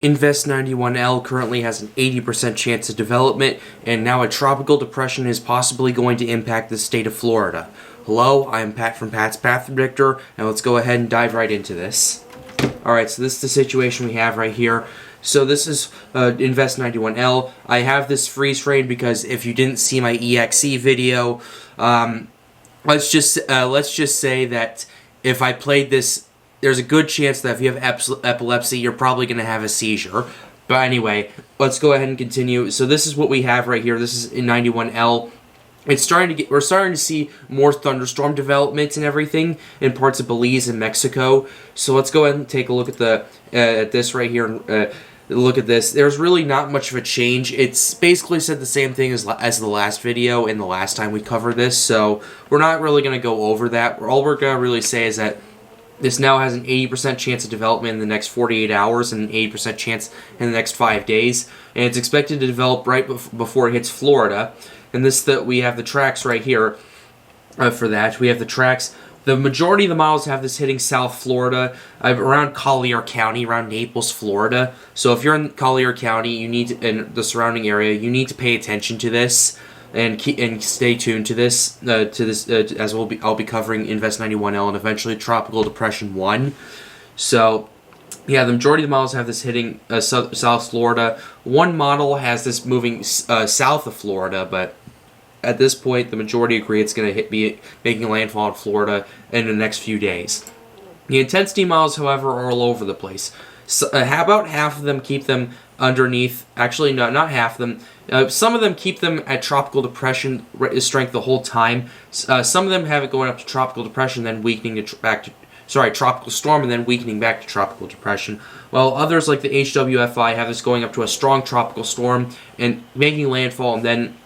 Invest 91L currently has an 80% chance of development, and now a tropical depression is possibly going to impact the state of Florida. Hello, I'm Pat from Pat's Path Predictor, and let's go ahead and dive right into this. Alright, so this is the situation we have right here. So this is Invest 91L. I have this freeze frame because if you didn't see my EXE video, let's just say that if I played this, there's a good chance that if you have epilepsy, you're probably going to have a seizure. But anyway, let's go ahead and continue. So this is what we have right here. This is in 91L. We're starting to see more thunderstorm developments and everything in parts of Belize and Mexico. So let's go ahead and take a look at this right here. Look at this. There's really not much of a change. It's basically said the same thing as the last video and the last time we covered this. So we're not really going to go over that. All we're going to really say is that this now has an 80% chance of development in the next 48 hours and an 80% chance in the next 5 days. And it's expected to develop right before it hits Florida. And we have the tracks right here for that. We have the tracks. The majority of the models have this hitting South Florida, around Collier County, around Naples, Florida. So if you're in Collier County, in the surrounding area, you need to pay attention to this. And stay tuned to this, as I'll be covering Invest 91L and eventually Tropical Depression 1. So, yeah, the majority of the models have this hitting South Florida. One model has this moving south of Florida, but at this point, the majority agree it's going to be making landfall in Florida in the next few days. The intensity models, however, are all over the place. So, about half of them keep them underneath. Actually, no, not half of them. Some of them keep them at tropical depression strength the whole time. Some of them have it going up to tropical depression, then weakening tropical storm, and then weakening back to tropical depression. While others, like the HWFI, have this going up to a strong tropical storm and making landfall, and then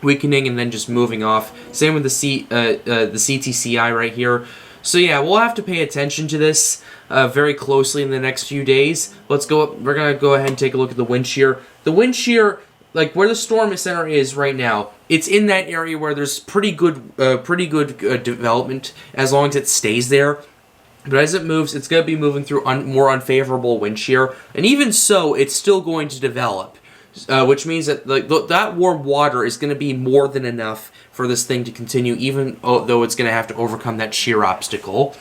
weakening, and then just moving off. Same with the CTCI right here. So yeah, we'll have to pay attention to this very closely in the next few days. We're gonna go ahead and take a look at the wind shear. The wind shear, like where the storm center is right now, it's in that area where there's pretty good development as long as it stays there. But as it moves, it's going to be moving through more unfavorable wind shear, and even so, it's still going to develop, which means that that warm water is going to be more than enough for this thing to continue, even though it's going to have to overcome that shear obstacle.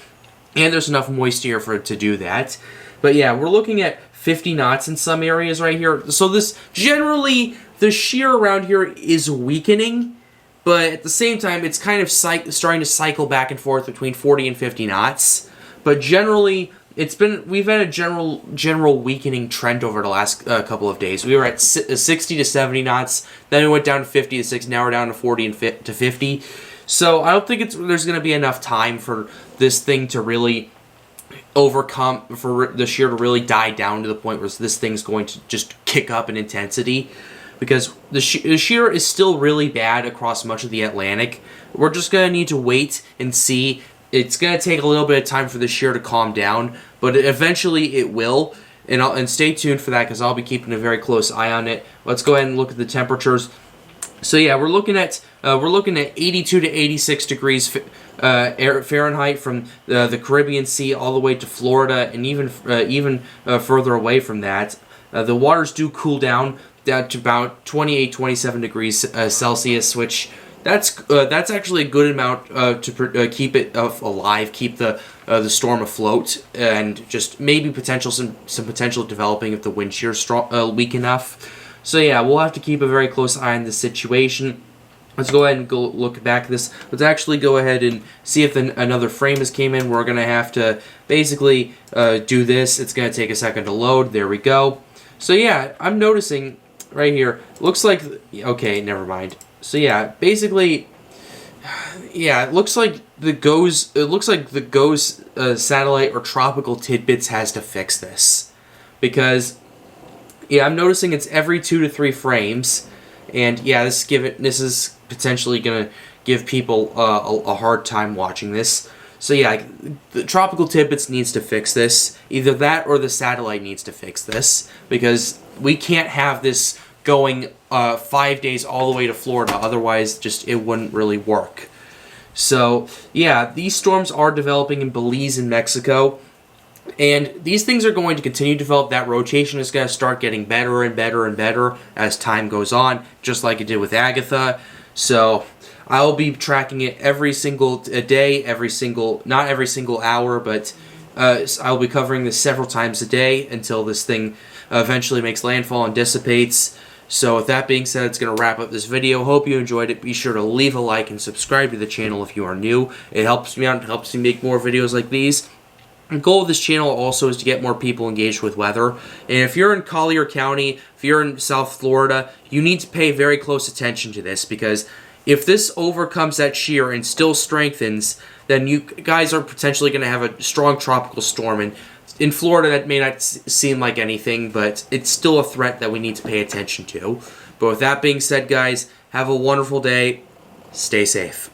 And there's enough moisture for it to do that. But yeah, we're looking at 50 knots in some areas right here. So this, generally, the shear around here is weakening, but at the same time, it's kind of starting to cycle back and forth between 40 and 50 knots. But generally, we've had a general weakening trend over the last couple of days. We were at 60 to 70 knots, then we went down to 50 to 60, now we're down to 40 to 50. So I don't think there's going to be enough time for this thing to really overcome, for the shear to really die down to the point where this thing's going to just kick up in intensity. Because the shear is still really bad across much of the Atlantic. We're just going to need to wait and see. It's going to take a little bit of time for the shear to calm down, but eventually it will. And stay tuned for that because I'll be keeping a very close eye on it. Let's go ahead and look at the temperatures. So yeah, we're looking at 82 to 86 degrees Fahrenheit from the Caribbean Sea all the way to Florida, and even further away from that. The waters do cool down to about 28, 27 degrees Celsius, which that's actually a good amount to keep it alive, keep the storm afloat, and just maybe some potential developing if the wind shear is weak enough. So yeah, we'll have to keep a very close eye on the situation. Let's go ahead and go look back at this. Let's actually go ahead and see if another frame has came in. We're going to have to basically do this. It's going to take a second to load. There we go. So yeah, I'm noticing right here, looks like, okay, never mind. So yeah, basically, yeah, it looks like the GOES satellite or tropical tidbits has to fix this, because yeah, I'm noticing it's every 2 to 3 frames, and yeah, this is potentially gonna give people a hard time watching this. So yeah, the tropical tidbits needs to fix this. Either that or the satellite needs to fix this, because we can't have this going 5 days all the way to Florida. Otherwise, it wouldn't really work. So yeah, these storms are developing in Belize and Mexico. And these things are going to continue to develop. That rotation is going to start getting better and better and better as time goes on, just like it did with Agatha. So I'll be tracking it every single day, not every single hour, but I'll be covering this several times a day until this thing eventually makes landfall and dissipates. So with that being said, it's going to wrap up this video. Hope you enjoyed it. Be sure to leave a like and subscribe to the channel if you are new. It helps me out. It helps me make more videos like these. The goal of this channel also is to get more people engaged with weather. And if you're in Collier County, if you're in South Florida, you need to pay very close attention to this, because if this overcomes that shear and still strengthens, then you guys are potentially going to have a strong tropical storm. And in Florida, that may not seem like anything, but it's still a threat that we need to pay attention to. But with that being said, guys, have a wonderful day. Stay safe.